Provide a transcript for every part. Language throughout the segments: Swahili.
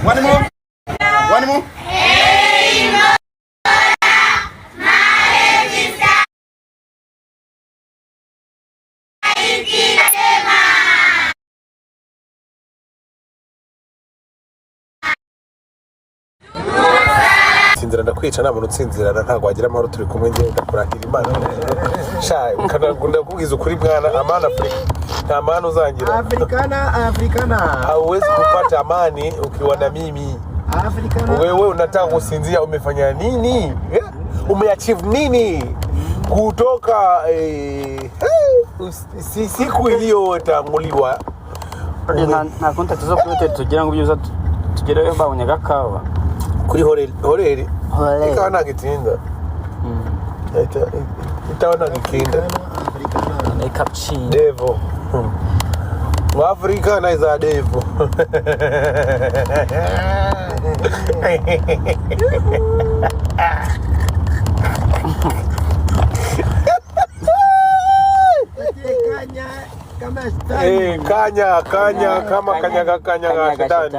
One more. One more. Sinzira ndakwica nta muntu utsinzirana ntago wagira amahoro turi kumwe ngiye ndakurahira Imana sha ukunda kubwiza ukuri bwana amana Afrika nta amani uzangira Afrikana hauwezi kupata amani ukiwa na mimi Afrikana wewe unataka kusinzia umefanya nini umeachieve nini kutoka siku iliyotanguliwa na contact zo kuri tugira ngo byuza tugereyo babonye gakawa kuri horeri ikawa nagitinda itaona gikinda na cappuccino devo wa Afrika na za devo kanya kama kanya shetani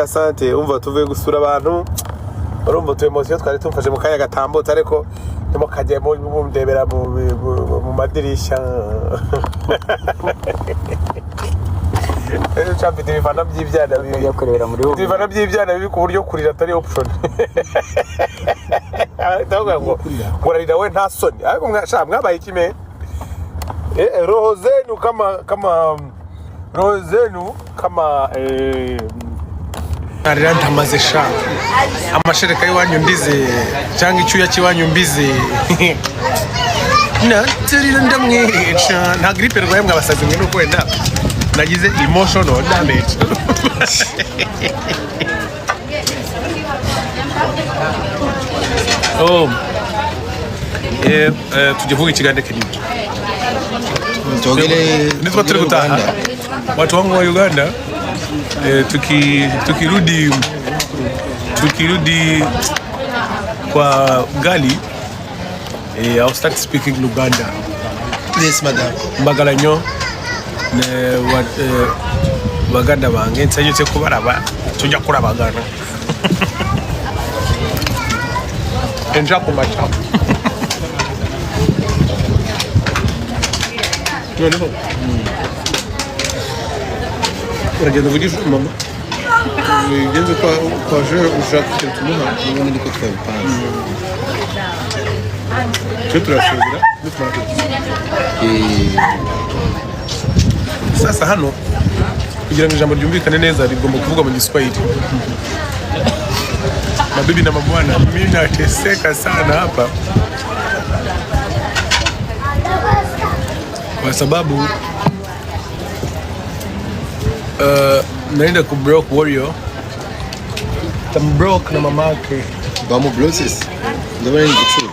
asante umva tuvuye gusura abantu urumva tu emotion twari tumfashe mu kanya gatambutse ariko ndimo kagiye mu ndebera mu madirisha Chapiti bifana by'ibyana bibi yakorera muri ubu bifana by'ibyana bibi ku buryo kurira atari option ndavuga ngo kurira we nta soni ariko mwabaye ikime roho zenu kama arira ntamaze sha amashereka y'iwanyu ndize cyangwa icyuya cy'iwanyu mbize naterira ndamwica nta gripe rwaye mwabasazi mwe no kwenda nagize emotional damage tujivuga ikigande kinini nitwa turi gutaha watu wangu wa Uganda tukirudi kwa gali I'll start speaking Luganda. Yes madam. Mbagalanyo ne baganda bange nsayutse kubaraba tujya kurabagana enja ku macha no uragenda vugisha mama ngenze kwa je ushaka kutumuha None ndiko twabipanze. cyo turashobora sasa hano kugira ngo ijambo ryumvikane neza rigomba kuvugwa mu Kiswahili. Mabibi na mabwana, mimi nateseka sana hapa kwa sababu naenda ku broke warrior tambroke na mamake Bamu blosses. Ndabona ni gicucu.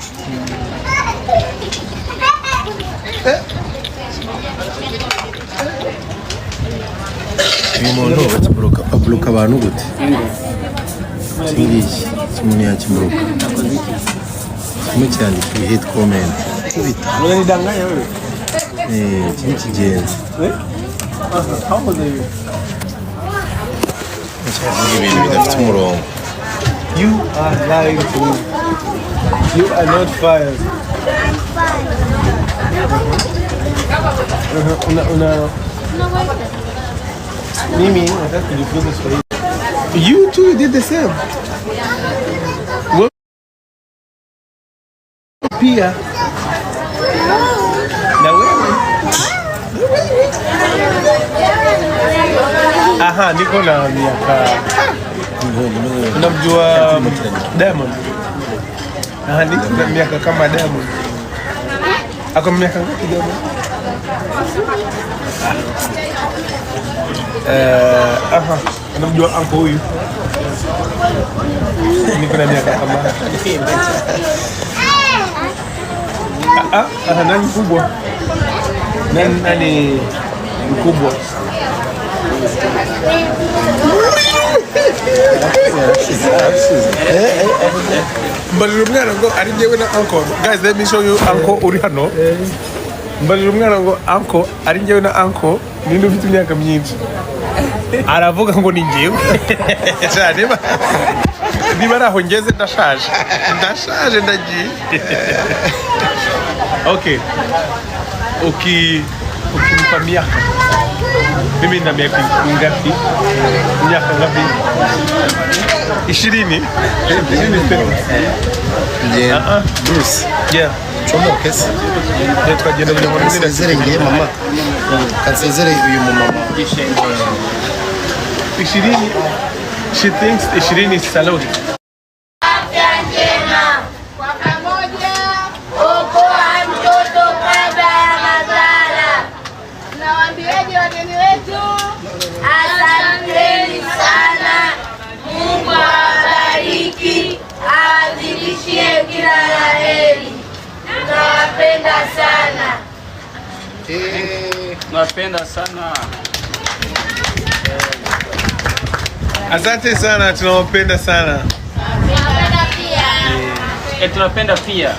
Umuntu abloka abantu gute? Singishi umuntu yakimburuka. Kimwe cyane hit comment. Kubita. Ni danganya wewe. Kimwe kigenzi. How old are you? Ibintu bidafite umurongo. You are lying to me. You are not fired. Mimi, nataka kujifunza Kiswahili. You too did the same. Pia. Na wewe. Aha, niko na miaka. Unamjua Diamond? Aha, niko na miaka kama Diamond. Ako miaka ngapi Diamond? Aha, unamjua uncle huyu? Niko na miaka kama. Nani mkubwa? Nani mkubwa? Mbalira umwana ngo ari njyewe na uncle. Guys, let me show you uncle uri hano. Mbalira umwana ngo uncle ari njyewe na uncle Nini ufite imyaka myinshi? Aravuga ngo ni njyewe. Niba araho ngeze ndashaje. Ndashaje ndagiye. Okay. Ukimpa miaka. Mimi na miaka ngapi? Miaka ngapi? 20. Yeah. Bruce. Yeah. Chomo kesi. Twagenda buri muntu Kansezere ngiye mama. Kansezere uyu mama. 20. She thinks 20 is salary. Asanteni sana. Mungu awabariki, awazidishie kila la heri. Tunawapenda sana. Tunawapenda sana. Asante sana, tunawapenda sana. Tunawapenda pia. Tunapenda pia.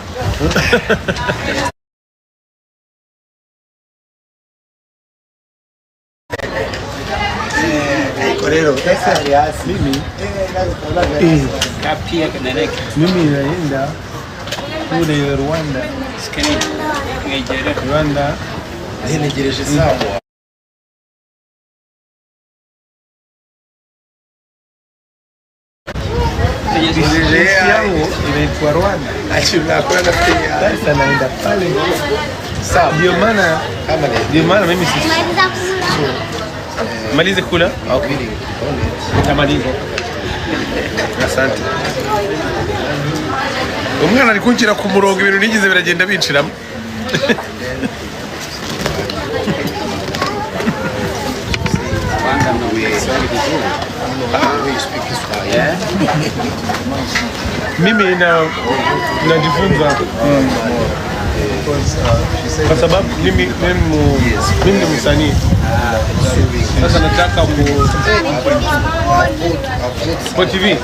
Korero, mimi Kapia kaneleke. mimi naenda kule Rwanda. Skeni. Nigeria. Rwanda. Nigereje sawa. Nigeria yangu inaitwa Rwanda. Nakwenda pia. Sasa naenda pale. Sawa. Ndio maana mimi sisi. Malize kula. Okay. Tamaliza. Asante. Umwana ari kunjira ku murongo ibintu nigize biragenda binshiramo. Mimi najifunza kwa sababu mimi ni msanii. Sasa nataka kwa TV.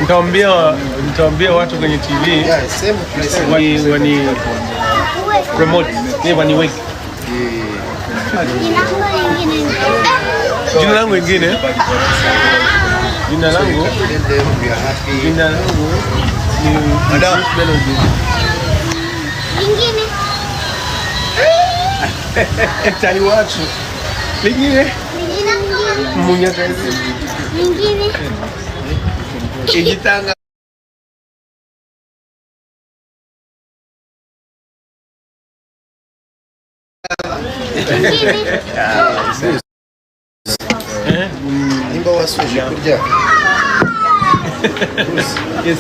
Nitaambia watu kwenye TV wani promote, waniweke. Jina langu lingine. Jina langu ni Melodie. Lingine. Hatari watu. Lingine. Munyakazi. Lingine. Igitanga. Nimba wasoje kurya. Yes.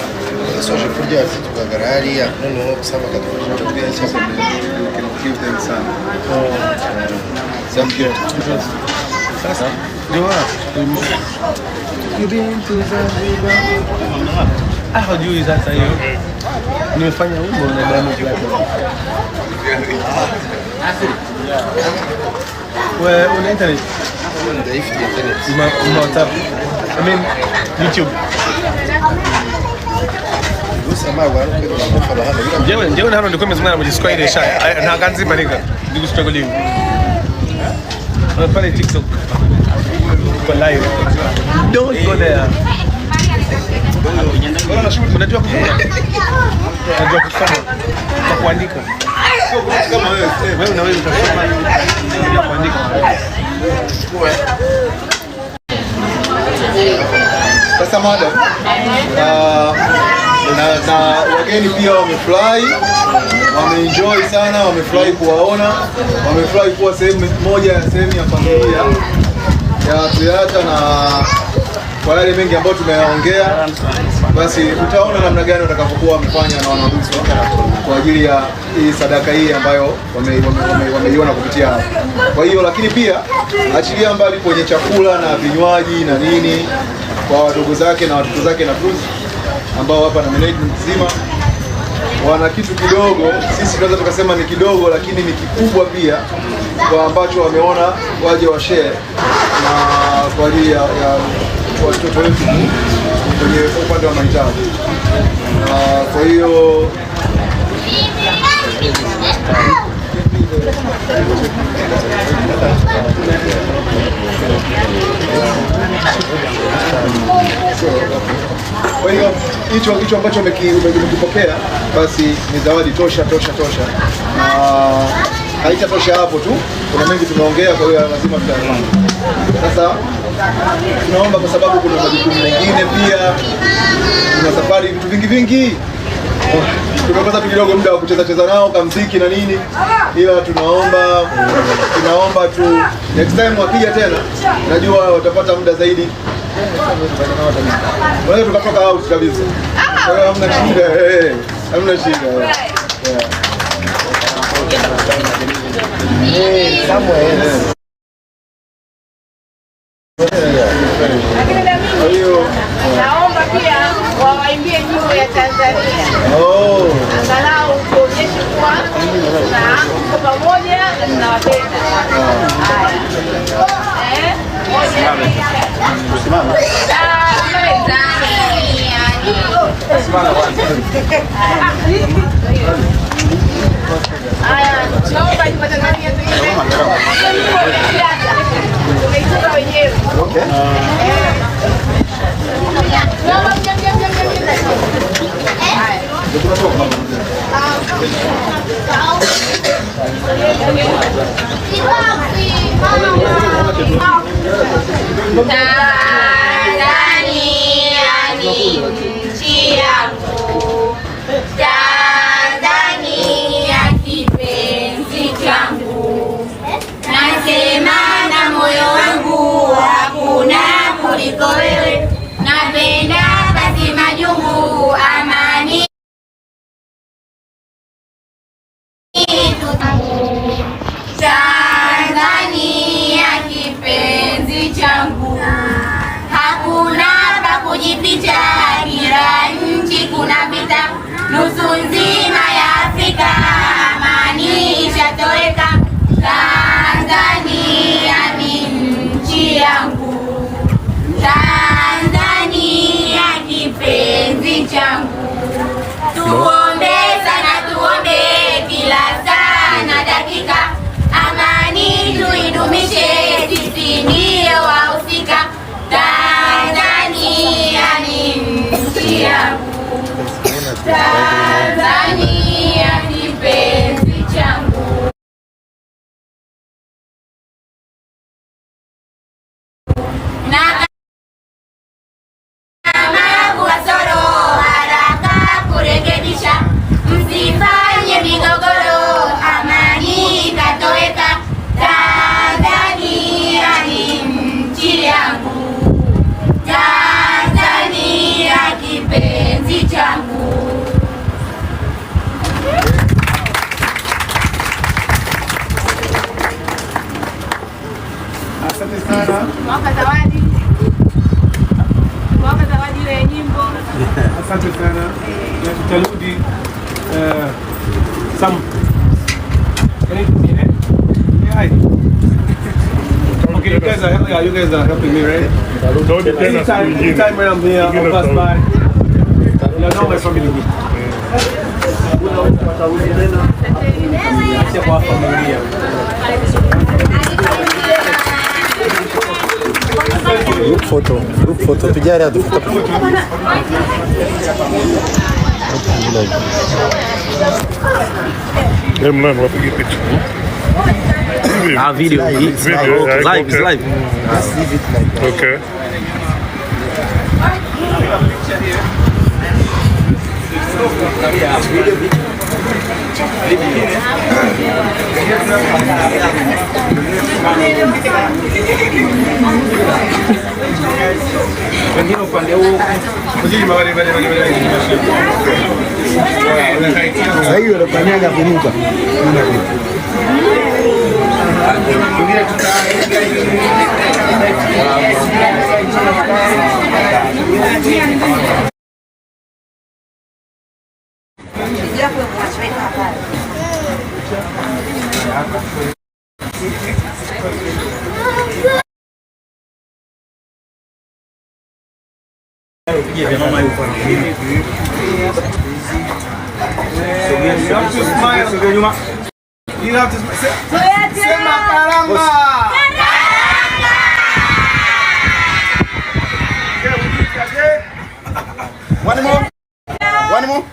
Wasoje kurya tukagara hariya noneho kusaba kadufasha kubwira cyangwa give them some. Some good. Sasa ndio hujui sasa hiyo. Nimefanya wimbo na Diamond Platnumz. Wewe una internet? Dhaifu ya internet. Una WhatsApp? I mean YouTube. Njyewe hano ndiko mezimana mu Kiswahili sha nta ganzi marika ndi struggling. Pale TikTok. Kwa live. Don't go there. Unajua kusoma? Unajua kusoma? Kwa kuandika. Kama wewe unaweza kusoma na kuandika. Sasa madam, na wageni pia wamefurahi, wameenjoy sana, wamefurahi kuwaona, wamefurahi kuwa sehemu moja ya sehemu ya familia ya Tuyata, na kwa yale mengi ambayo tumeyaongea, basi utaona namna gani watakapokuwa wamefanya na wanaruhusu kwa ajili ya hii sadaka hii ambayo wameiona kupitia hapa. Kwa hiyo lakini pia achilia mbali kwenye chakula na vinywaji na nini, kwa wadogo zake na watoto zake na Bruce ambao hapa na management nzima wana kitu kidogo, sisi tunaweza tukasema ni kidogo, lakini ni kikubwa pia kwa ambacho wameona waje wa share na kwa ajili ya watoto wetu kwenye upande wa mahitaji. Kwa hiyo Kwa hiyo hicho ambacho umekipokea basi ni zawadi tosha. Na haitatosha hapo tu, kuna mengi tumeongea, kwa hiyo lazima tutayafanya. Sasa tunaomba, kwa sababu kuna majukumu mengine pia, kuna safari, vitu vingi. Tumepata tu kidogo muda wa kucheza nao kamziki na nini, ila tunaomba tu next time wakija tena, najua watapata muda zaidi. Wanaweza tukatoka out kabisa. Kwa hiyo hamna shida. Hamna shida. Naomba pia wawaimbie nyimbo ya Tanzania. Angalau kuonyesha kuwa tuko pamoja na tunawapenda. Naomba nyimbo ya Tanzania tumeitoka wenyewe. Tanzania ni nchi yangu, Tanzania kipenzi changu, nasema na moyo wangu hakuna kuliko wewe, napenda basi majungu amani. Tanzania kipenzi changu, hakuna pa kujificha, kila nchi kuna vita, nusu nzima ya Afrika amani ishatoweka. Tanzania ni nchi yangu, Tanzania kipenzi changu, tuombe sana, tuombe kila saa na dakika, amani tuidumishe, sisi ndio wahusika. Tanzania ni nchi yangu, Tanzania kipenzi changu. Msifanye migogoro, amani ikatoweka. Tanzania ni nchi yangu, Tanzania kipenzi changu. Asante sana. Mwaka zawadi ile ya nyimbo. Asante sana. Na tutarudi some. Okay, you guys are helping me, right? Anytime when I'm here, I'll pass by. You know my family. Group photo. Tujari hadi photo. Mama, wapige picha. Video. It's live. Okay. Wengine upande huu. Sasa hiyo unafanyaga kuruka. You have to sema karamba. One more. One more.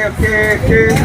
Okay.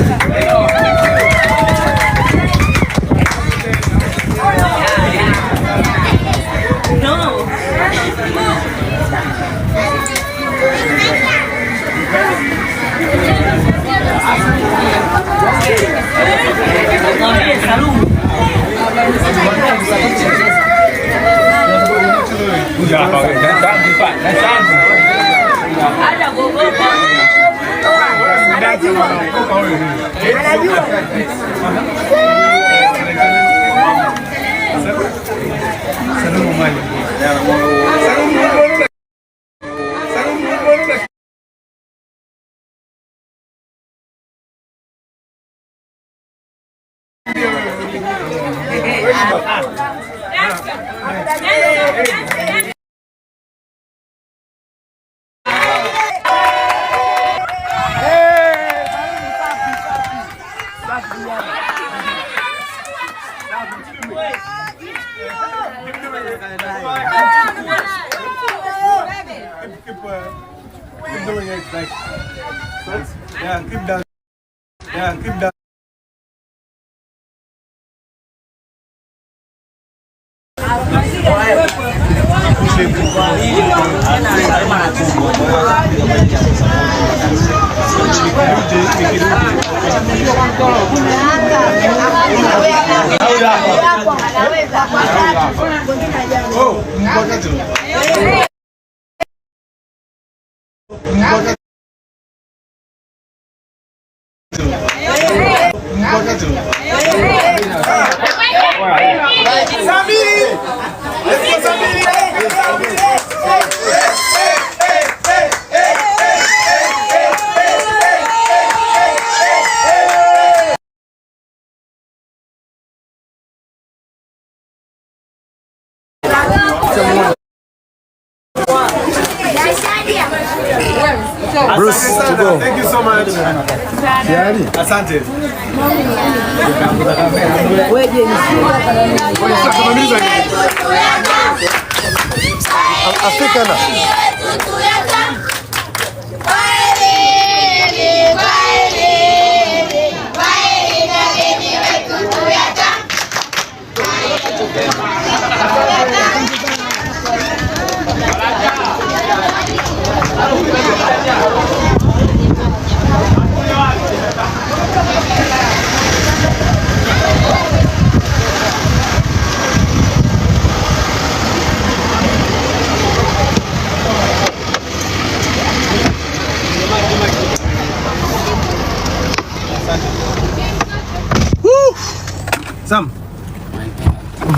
Keep doing it, like, yeah, keep down. Yeah, keep down. Bruce, to go. Thank you so much. Asante. Africana. Sam.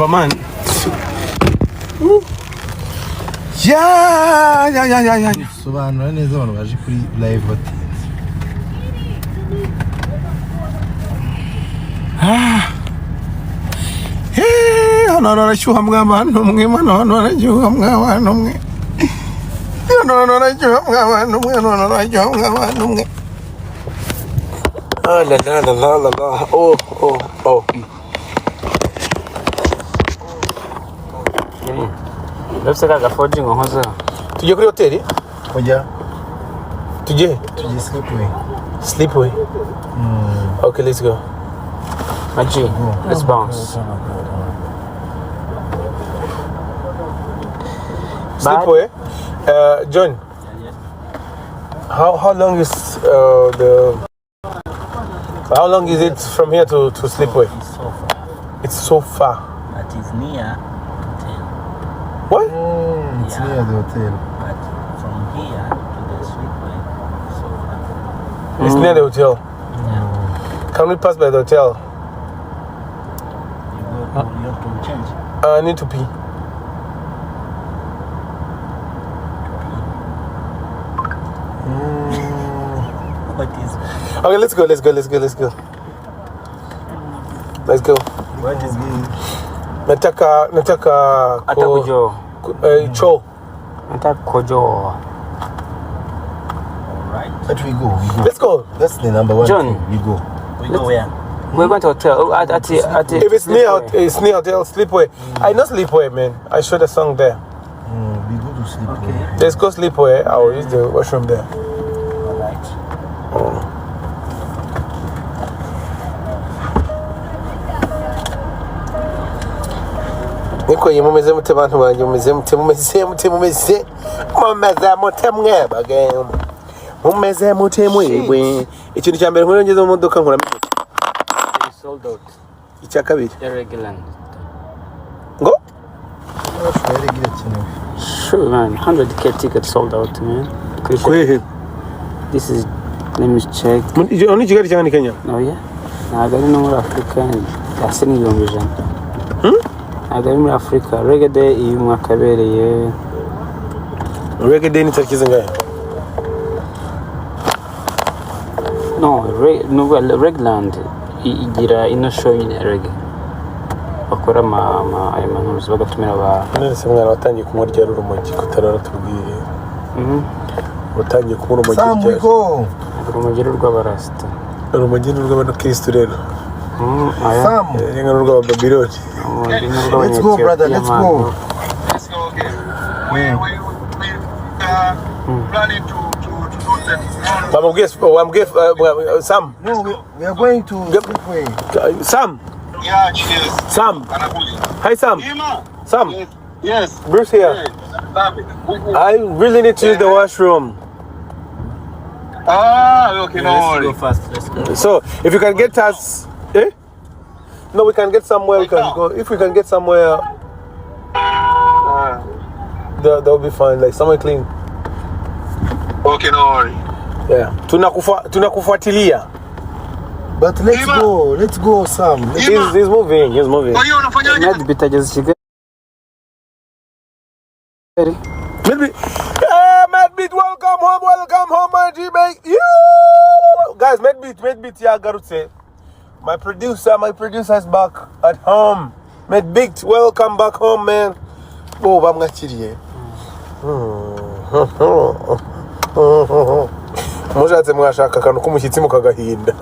Man. Yeah. Sobanura neza abantu baje kuri live batinze. Hano arashyuha mwana umwe, hano arashyuha mwana umwe. Hano arashyuha mwana umwe, hano arashyuha mwana umwe. Ah la. Oh. Ndetse kaga forging nkoze. Tujye kuri hoteli? Oya. Tujye Sleepway. Sleepway. Okay, let's go. Maji, let's bounce. Sleepway. John. How long is how long is it from here to Sleepway? It's so far. It's so far. But it's near hotel. What? It's near the hotel. But from here to the Sleepway, it's so far. It's near the hotel. Can we pass by the hotel? You have to change. I need to pee. What is Okay, let's go. Let's go. what is Nataka Hata kujo. Cho. Nataka kujo. But we go. Let's go. That's the number one John. thing. We go. We go where? We're going to hotel. At If it's near hotel, Sleepaway. I know Sleepaway, man. I showed a song there. We go to sleep. Okay. Let's go Sleepaway. I will use the washroom there. Alright. Niko yimumeze mute bantu banje mumeze mute mumeze mwe bagem. Mumeze mute mwebwe. Ikintu cya mbere nkuru ngeze mu modoka nkora sold out. icya kabiri. Irregular. Ngo? Sure, man. 100k tickets sold out, man. Kwehe. This is. Let me check. Oni Kigali cyangwa ni Kenya? Oh yeah. Ntabwo ari no muri Africa. Yasi ni 100. Ntabwo ari muri Africa. Reggae Day iyi mwaka abereye. Reggae Day ni tariki zingahe? No, Regland igira ino show nyine reggae. Bakora ayo manuzi bagatumira abantu. Nese mwana watangiye kunywa rya rurumogi kutarara tubwiye. Watangiye kunywa urumogi rya. Samwiko. Urumogi rw'abarasta. Urumogi rw'abakristo rero. Sam. Yenga rw'ababiloni. Let's go, brother. Let's go. Let's go, okay. We planning to Sam. No, we are going to Sleepaway. Sam. Yeah, cheers. Sam. Hi, Sam. Sam. Yes. Bruce here. I really need to use the washroom. Okay, no Let's worry. go fast. Let's go. So, if you can get us, No, we can get somewhere. We can go. If we can get somewhere, that'll be fine. Like somewhere clean. Okay, no worry. Yeah. Tunakufuatilia. But let's go. Let's go, Sam. He's moving. He's moving. Nadi bitageze Kigali. Maybe. Medbeat, welcome home, my G-Mate. Guys, Medbeat, yeah, Garutse. My producer is back at home. Medbeat, welcome back home, man. Oh, bamwakiriye. Mushatse mwashaka akantu k'umushyitsi mukagahinda.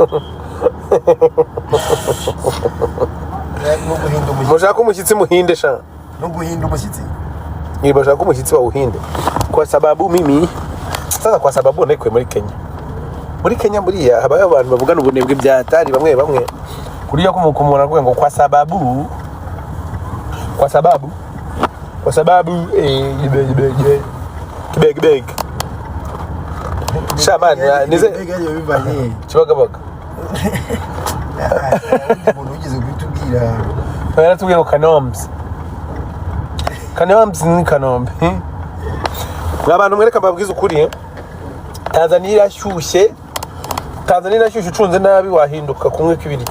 Mushaka umushyitsi muhinde sha. No guhinda umushyitsi. Bashaka umushyitsi wawuhinde. Kwa sababu mimi sasa kwa sababu niko muri Kenya. Muri Kenya buriya habaye abantu bavugana ubunebwe bya Hatari bamwe. Kuriya kumukumura ngo kwa sababu kibeg. Shaman nize kibagabaga. Umuntu ugize kubitubwira. Baratubwira ko Kanoms ni Kanombe. Abantu mwereka babwiza ukuri. Tanzania irashyushye ucunze nabi wahinduka kumwe kw'ibiryo.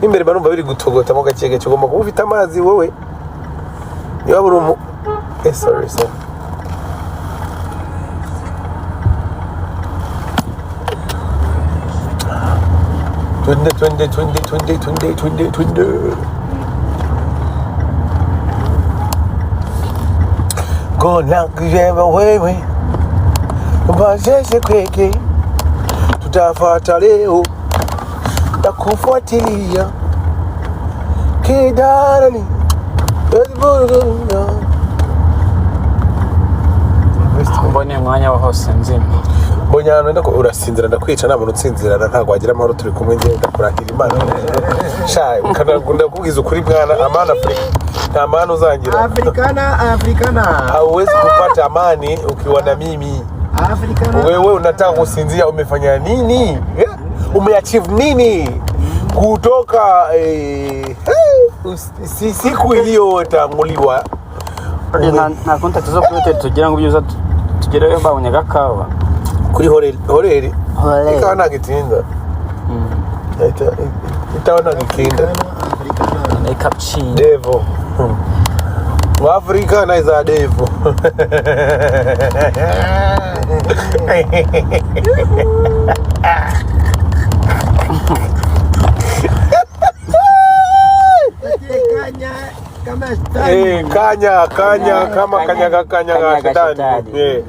Imbere barumva biri gutogota mu gakege kigomba kuba ufite amazi wowe. Niba buri sorry. Twende. Gonna give away. Mbasheshe kweke. Tutafuata leo. Takufuatilia. Kidarani. Mbone mwanya wa hose nzima. Bonyano ndako urasinzira ndakwica nta muntu utsinzira ntago wagira amahoro turi kumwe ngiye ndakurahira Imana. Sha kanagunda kubwiza ukuri bwana amana Afrika. Nta amani uzangira. Africana. Hauwezi kupata amani ukiwa na mimi. Africana. Wewe unataka kusinzia umefanya nini? Umeachieve nini? Kutoka siku iliyotanguliwa. Na contact zo kuri hotel tugira ngo byuza tugereyo babonye gakawa. Kuri horeri. Ikawa nagitinda. Itaona gikinda. Ni cappuccino. Devo. Afrika na iza devo. kanya kama kanya shetani.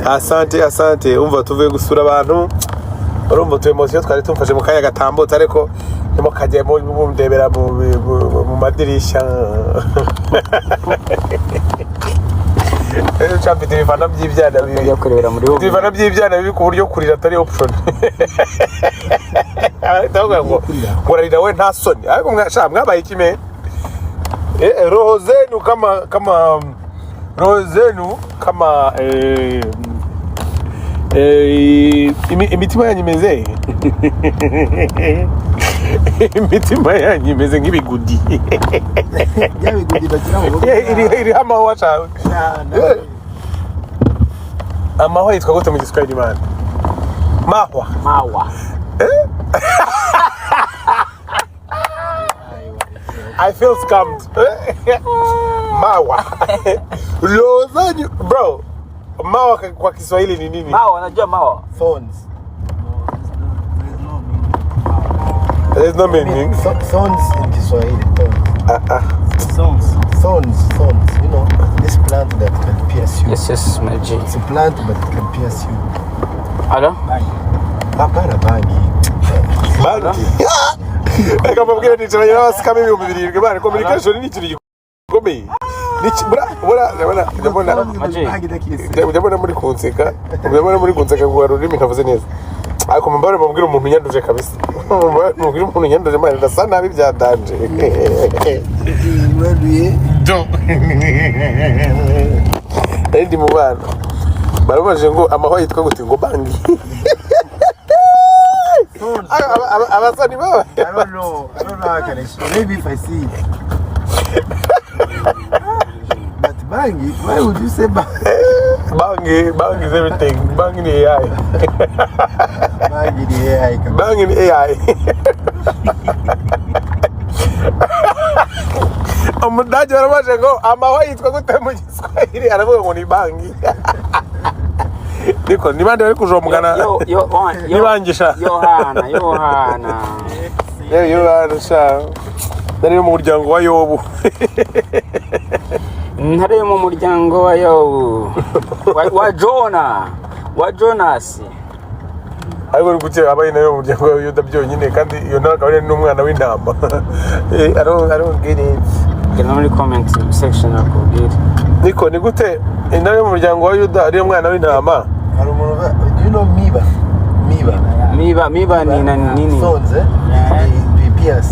Asante umva tuvuye gusura abantu urumva tu emotion twari tumfashe mu kanya gatambutse ariko nimo kajya mu ndebera mu madirisha Champi telefona by'ibyana bibi yakorera muri wo telefona by'ibyana bibi ku buryo kurira atari option ndavuga ngo kurira we nta soni ariko mwabaye ikime roho zenu kama imitima yanyu imeze imitima yanyu imeze nk'ibigudi Y'abigudi bakira mu rugo. iri amahwa cyane amahwa yitwa gute mu Giswahili man mahwa I feel scammed. Mawa. Lozanyu, bro. Mawa kwa Kiswahili ni nini? Mawa, unajua mawa? Thorns. There's no meaning. Thorns in Kiswahili. Songs. Thorns. You know, this plant that can pierce you. Yes, my G. It's a plant but it can pierce you. Hello? Abana bangi. Eka mabwira ni cyane yabasika mu bibiri bari communication ni ikintu gikomeye. Ndabona muri kunseka. Ndabona muri kunseka ngo Ururimi ntavuze neza. Ariko mbare mubwira umuntu nyanduje kabisa. Mubwira umuntu nyanduje mari ndasa nabi byadanje. Melodie. Ndi mu bana. Barabaje ngo amahwa yitwa gute ngo bangi. Abasani baba. I don't know how can I explain. Maybe if I see it. But bangi, why would you say bangi? Bangi is everything. Bangi ni AI. Bangi ni AI. Bangi ni AI. Umudaji barabaje ngo amahwa yitwa gute mu Giswahili aravuga ngo ni bangi. Niko nibande bari kujomugana nibangisha Yohana sha nari mu muryango wa Yobu ntari mu muryango wa Yobu wa Jonas ariko gute abaye nayo mu muryango wa Yuda byonyine kandi iyo naka ari n'umwana w'intama I don't get it. Gena muri comment section akubwira Niko ni gute nayo mu muryango wa Yuda ari umwana w'intama. Do you know Miba? Miba ni nini? Thorns, we pierce.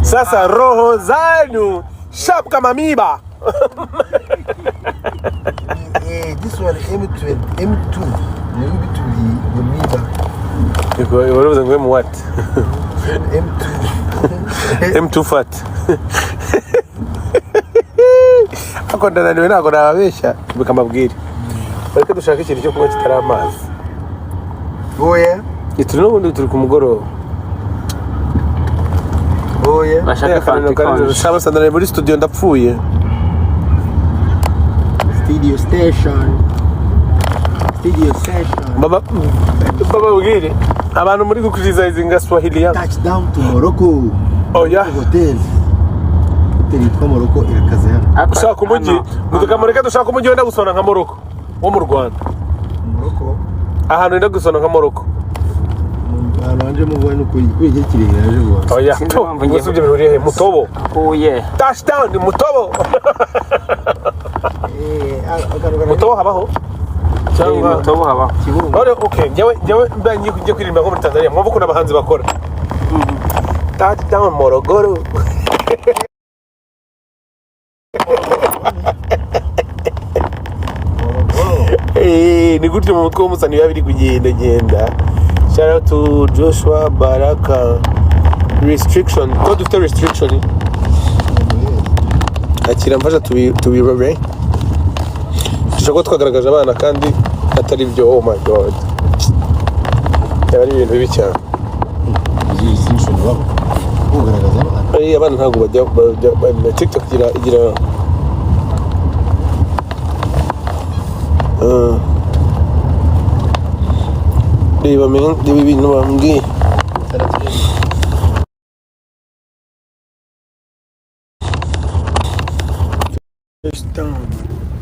Sasa roho zanyu sharp kama miba. This one M2. Maybe to the Miba. Niko waravuze ngo mu what? M2 fat. Ako ndananiwe nako nababeshya bikamabwira. Ariko dushaka ikintu cyo kunywa kitari amazi. Oya. Turi ku mugoroba. Oya. Bashaka fanta. Shaba sandara muri studio ndapfuye. Studio station. Baba bwire. Abantu muri gukuriza izinga Swahili ya. Touchdown to Morocco. Oh yeah. Hotel kwa Morocco irakaze hano. Ushaka umujyi. Mutukamureka dushaka umujyi wenda gusona nka Morocco. Wo mu Rwanda. Morocco. Ahantu wenda gusona nka Morocco. Aranje mu bwana kuri kirere yaje bwa. Oh yeah. Musubye muri he Mutobo. Oh yeah. Touchdown ni Mutobo. Mutobo habaho. Cyangwa Mutobo habaho. Ore okay, njyewe mbangiye kujya kwirimba nko muri Tanzania. Mwumva ko nabahanzi bakora. Touchdown Morogoro. Ni gutyo mu mutwe w'umusani biba biri kugenda. Shout out to Joshua Baraka. Restriction. Ko dufite restriction. Akira mfasha tubirobe. Dushaka twagaragaje abana kandi atari byo. Oh my god. Yari ibintu bibi cyane. Abana ntabwo bajya TikTok igira reba ibintu bambwiye It's done.